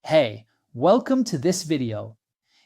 Hey, welcome to this video.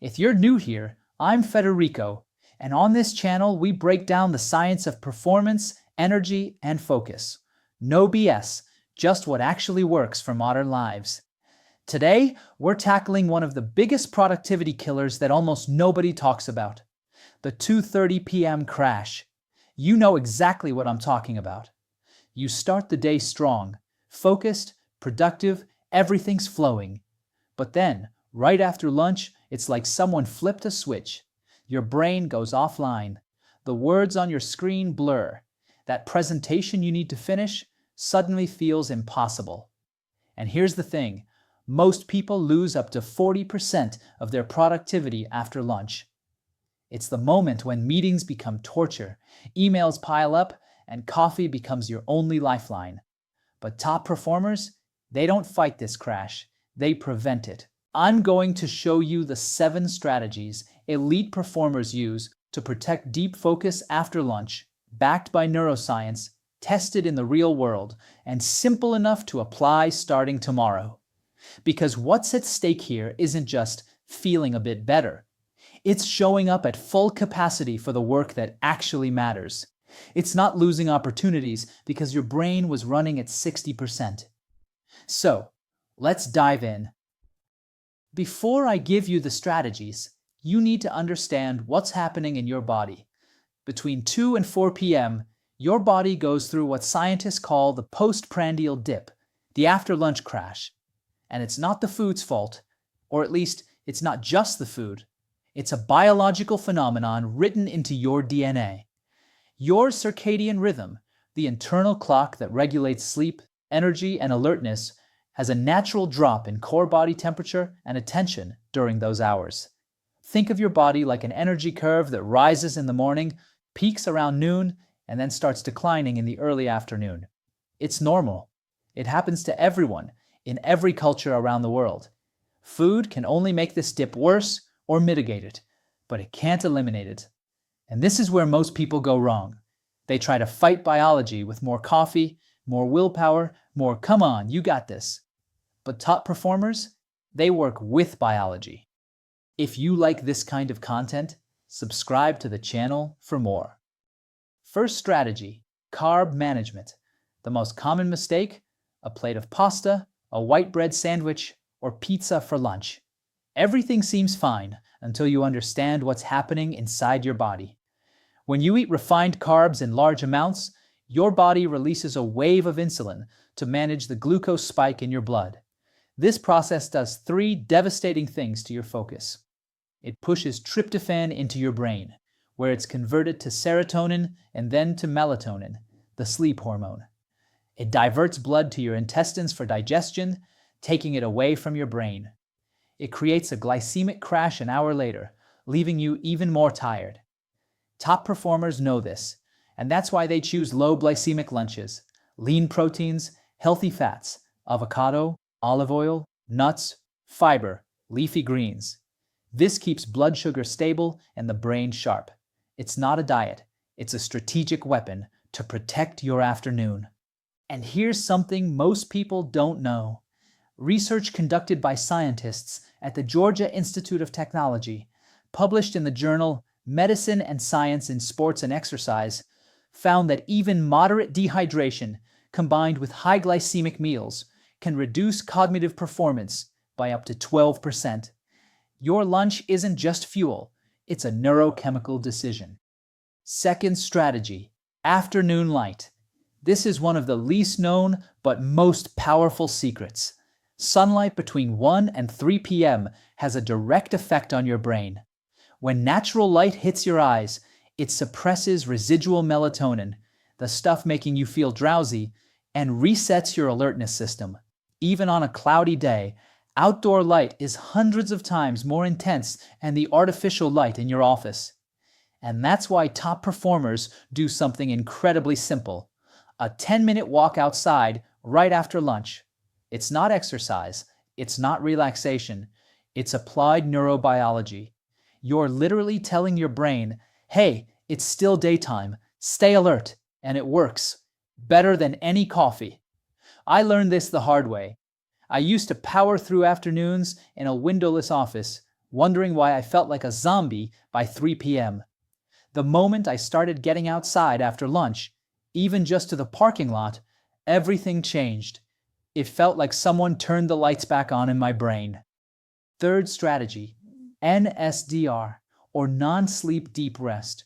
If you're new here, I'm Federico, and on this channel we break down the science of performance, energy, and focus. No BS, just what actually works for modern lives. Today, we're tackling one of the biggest productivity killers that almost nobody talks about, the 2:30 p.m. crash. You know exactly what I'm talking about. You start the day strong, focused, productive, everything's flowing. But then, right after lunch, it's like someone flipped a switch. Your brain goes offline. The words on your screen blur. That presentation you need to finish suddenly feels impossible. And here's the thing, most people lose up to 40% of their productivity after lunch. It's the moment when meetings become torture, emails pile up, and coffee becomes your only lifeline. But top performers, they don't fight this crash. They prevent it. I'm going to show you the 7 strategies elite performers use to protect deep focus after lunch, backed by neuroscience, tested in the real world, and simple enough to apply starting tomorrow. Because what's at stake here isn't just feeling a bit better. It's showing up at full capacity for the work that actually matters. It's not losing opportunities because your brain was running at 60%. So, let's dive in. Before I give you the strategies, you need to understand what's happening in your body. Between 2 and 4 p.m., your body goes through what scientists call the post-prandial dip, the after-lunch crash. And it's not the food's fault, or at least it's not just the food. It's a biological phenomenon written into your DNA. Your circadian rhythm, the internal clock that regulates sleep, energy, and alertness, has a natural drop in core body temperature and attention during those hours. Think of your body like an energy curve that rises in the morning, peaks around noon, and then starts declining in the early afternoon. It's normal. It happens to everyone, in every culture around the world. Food can only make this dip worse or mitigate it, but it can't eliminate it. And this is where most people go wrong. They try to fight biology with more coffee, more willpower, more "come on, you got this." But top performers, they work with biology. If you like this kind of content, subscribe to the channel for more. First strategy, carb management. The most common mistake, a plate of pasta, a white bread sandwich, or pizza for lunch. Everything seems fine until you understand what's happening inside your body. When you eat refined carbs in large amounts, your body releases a wave of insulin to manage the glucose spike in your blood. This process does 3 devastating things to your focus. It pushes tryptophan into your brain, where it's converted to serotonin and then to melatonin, the sleep hormone. It diverts blood to your intestines for digestion, taking it away from your brain. It creates a glycemic crash an hour later, leaving you even more tired. Top performers know this, and that's why they choose low glycemic lunches, lean proteins, healthy fats, avocado, olive oil, nuts, fiber, leafy greens. This keeps blood sugar stable and the brain sharp. It's not a diet, it's a strategic weapon to protect your afternoon. And here's something most people don't know. Research conducted by scientists at the Georgia Institute of Technology, published in the journal Medicine and Science in Sports and Exercise, found that even moderate dehydration combined with high glycemic meals can reduce cognitive performance by up to 12%. Your lunch isn't just fuel, it's a neurochemical decision. Second strategy, afternoon light. This is one of the least known but most powerful secrets. Sunlight between 1 and 3 p.m. has a direct effect on your brain. When natural light hits your eyes, it suppresses residual melatonin, the stuff making you feel drowsy, and resets your alertness system. Even on a cloudy day, outdoor light is hundreds of times more intense than the artificial light in your office. And that's why top performers do something incredibly simple. A 10-minute walk outside right after lunch. It's not exercise, it's not relaxation, it's applied neurobiology. You're literally telling your brain, hey, it's still daytime, stay alert, and it works. Better than any coffee. I learned this the hard way. I used to power through afternoons in a windowless office, wondering why I felt like a zombie by 3 p.m. The moment I started getting outside after lunch, even just to the parking lot, everything changed. It felt like someone turned the lights back on in my brain. Third strategy, NSDR, or non-sleep deep rest.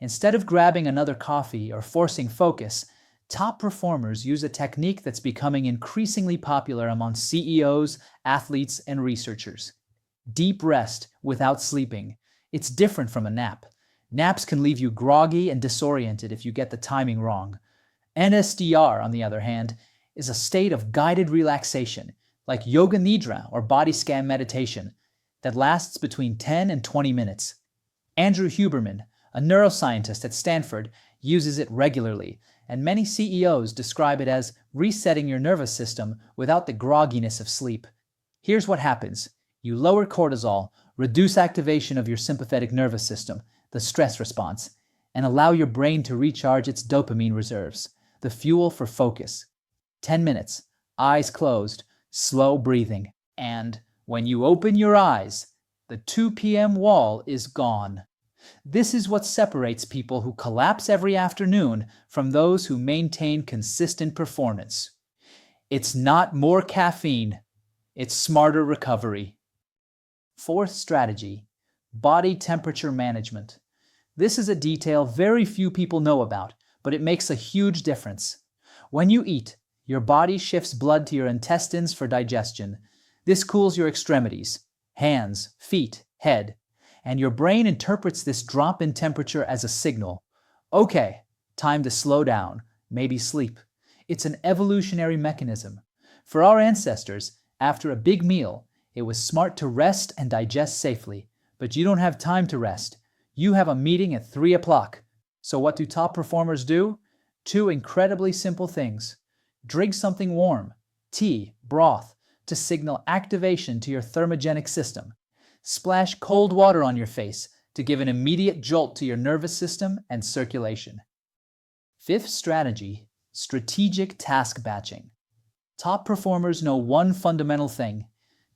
Instead of grabbing another coffee or forcing focus, top performers use a technique that's becoming increasingly popular among CEOs, athletes, and researchers. Deep rest without sleeping. It's different from a nap. Naps can leave you groggy and disoriented if you get the timing wrong. NSDR, on the other hand, is a state of guided relaxation, like yoga nidra or body scan meditation, that lasts between 10 and 20 minutes. Andrew Huberman, a neuroscientist at Stanford, uses it regularly, and many CEOs describe it as resetting your nervous system without the grogginess of sleep. Here's what happens. You lower cortisol, reduce activation of your sympathetic nervous system, the stress response, and allow your brain to recharge its dopamine reserves, the fuel for focus. 10 minutes, eyes closed, slow breathing, and when you open your eyes, the 2 p.m. wall is gone. This is what separates people who collapse every afternoon from those who maintain consistent performance. It's not more caffeine, it's smarter recovery. Fourth strategy, body temperature management. This is a detail very few people know about, but it makes a huge difference. When you eat, your body shifts blood to your intestines for digestion. This cools your extremities, hands, feet, head, and your brain interprets this drop in temperature as a signal. Okay, time to slow down, maybe sleep. It's an evolutionary mechanism. For our ancestors, after a big meal, it was smart to rest and digest safely, but you don't have time to rest. You have a meeting at 3 o'clock. So what do top performers do? 2 incredibly simple things. Drink something warm, tea, broth, to signal activation to your thermogenic system. Splash cold water on your face to give an immediate jolt to your nervous system and circulation. Fifth strategy, strategic task batching. Top performers know one fundamental thing.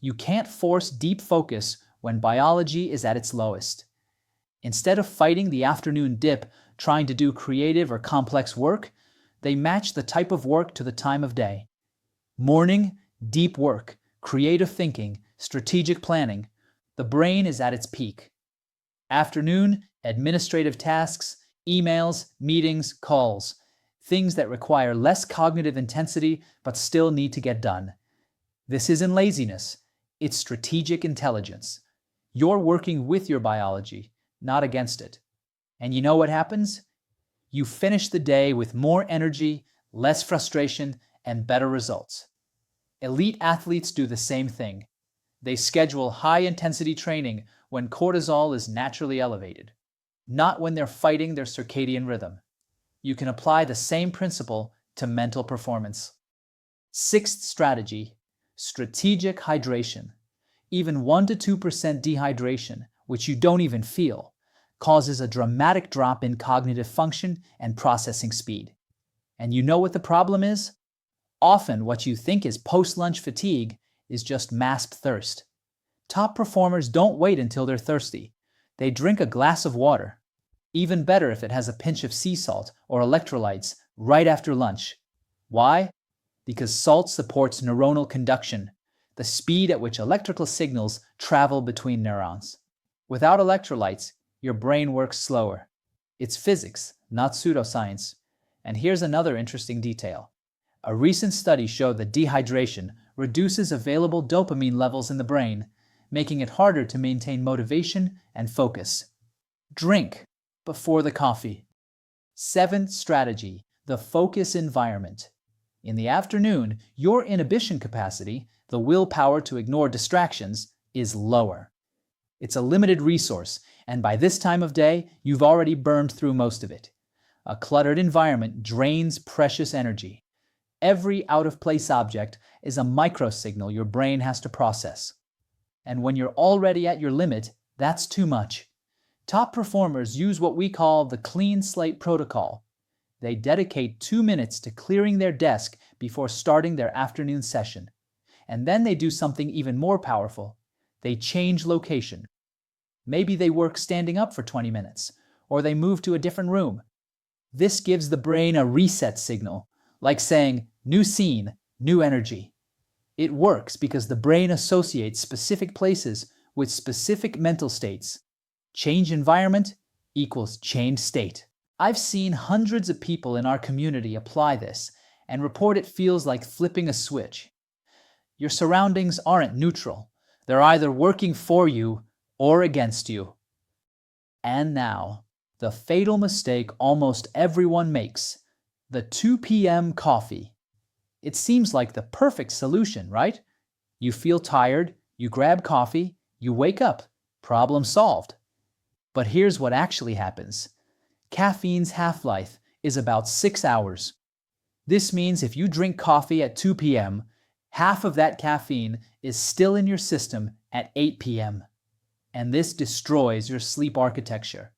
You can't force deep focus when biology is at its lowest. Instead of fighting the afternoon dip trying to do creative or complex work, they match the type of work to the time of day. Morning, deep work, creative thinking, strategic planning. The brain is at its peak. Afternoon, administrative tasks, emails, meetings, calls. Things that require less cognitive intensity but still need to get done. This isn't laziness, it's strategic intelligence. You're working with your biology, not against it. And you know what happens? You finish the day with more energy, less frustration, and better results. Elite athletes do the same thing. They schedule high-intensity training when cortisol is naturally elevated, not when they're fighting their circadian rhythm. You can apply the same principle to mental performance. Sixth strategy, strategic hydration. Even 1 to 2% dehydration, which you don't even feel, causes a dramatic drop in cognitive function and processing speed. And you know what the problem is? Often what you think is post-lunch fatigue is just masked thirst. Top performers don't wait until they're thirsty. They drink a glass of water. Even better if it has a pinch of sea salt or electrolytes right after lunch. Why? Because salt supports neuronal conduction, the speed at which electrical signals travel between neurons. Without electrolytes, your brain works slower. It's physics, not pseudoscience. And here's another interesting detail. A recent study showed that dehydration reduces available dopamine levels in the brain, making it harder to maintain motivation and focus. Drink before the coffee. Seventh strategy, the focus environment. In the afternoon, your inhibition capacity, the willpower to ignore distractions, is lower. It's a limited resource, and by this time of day, you've already burned through most of it. A cluttered environment drains precious energy. Every out-of-place object is a microsignal your brain has to process. And when you're already at your limit, that's too much. Top performers use what we call the clean slate protocol. They dedicate 2 minutes to clearing their desk before starting their afternoon session. And then they do something even more powerful. They change location. Maybe they work standing up for 20 minutes, or they move to a different room. This gives the brain a reset signal, like saying, new scene, new energy. It works because the brain associates specific places with specific mental states. Change environment equals change state. I've seen hundreds of people in our community apply this and report it feels like flipping a switch. Your surroundings aren't neutral. They're either working for you or against you. And now, the fatal mistake almost everyone makes, the 2 p.m. coffee. It seems like the perfect solution, right? You feel tired, you grab coffee, you wake up, problem solved. But here's what actually happens. Caffeine's half-life is about 6 hours. This means if you drink coffee at 2 p.m., half of that caffeine is still in your system at 8 p.m. And this destroys your sleep architecture.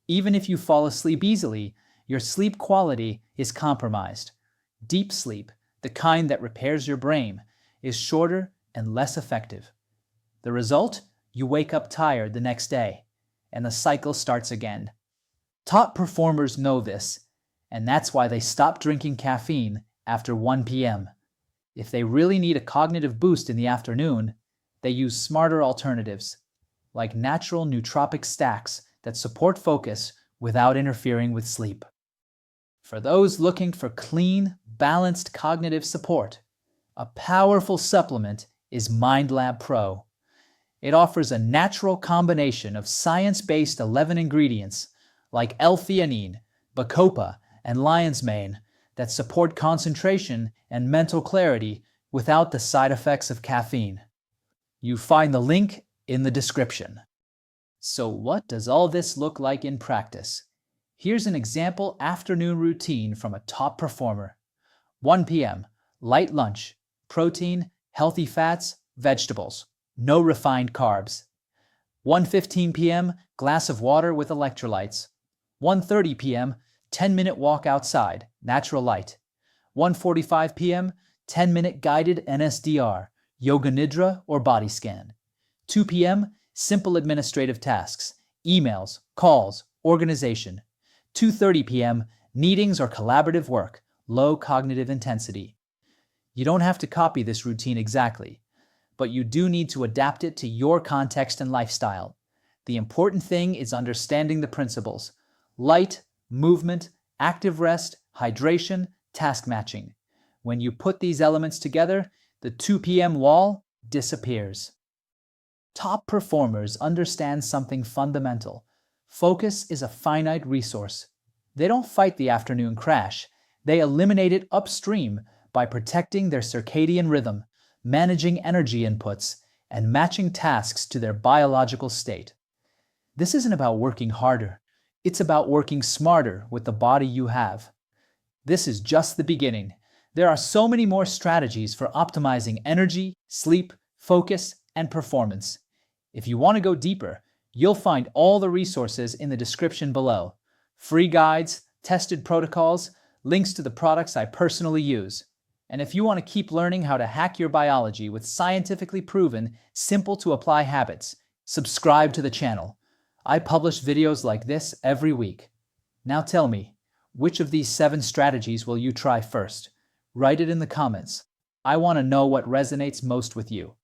Even if you fall asleep easily, your sleep quality is compromised. Deep sleep, the kind that repairs your brain, is shorter and less effective. The result? You wake up tired the next day, and the cycle starts again. Top performers know this, and that's why they stop drinking caffeine after 1 p.m. If they really need a cognitive boost in the afternoon, they use smarter alternatives, like natural nootropic stacks that support focus without interfering with sleep. For those looking for clean, balanced cognitive support, a powerful supplement is MindLab Pro. It offers a natural combination of science-based 11 ingredients like L-theanine, bacopa, and lion's mane that support concentration and mental clarity without the side effects of caffeine. You find the link in the description. So what does all this look like in practice? Here's an example afternoon routine from a top performer. 1 p.m., light lunch, protein, healthy fats, vegetables, no refined carbs. 1:15 p.m., glass of water with electrolytes. 1:30 p.m., 10-minute walk outside, natural light. 1:45 p.m., 10-minute guided NSDR, yoga nidra or body scan. 2 p.m., simple administrative tasks, emails, calls, organization. 2:30 p.m., meetings or collaborative work, low cognitive intensity. You don't have to copy this routine exactly, but you do need to adapt it to your context and lifestyle. The important thing is understanding the principles: light, movement, active rest, hydration, task matching. When you put these elements together, the 2 p.m. wall disappears. Top performers understand something fundamental. Focus is a finite resource. They don't fight the afternoon crash. They eliminate it upstream by protecting their circadian rhythm, managing energy inputs, and matching tasks to their biological state. This isn't about working harder. It's about working smarter with the body you have. This is just the beginning. There are so many more strategies for optimizing energy, sleep, focus, and performance. If you want to go deeper, you'll find all the resources in the description below. Free guides, tested protocols, links to the products I personally use. And if you want to keep learning how to hack your biology with scientifically proven, simple to apply habits, subscribe to the channel. I publish videos like this every week. Now tell me, which of these 7 strategies will you try first? Write it in the comments. I want to know what resonates most with you.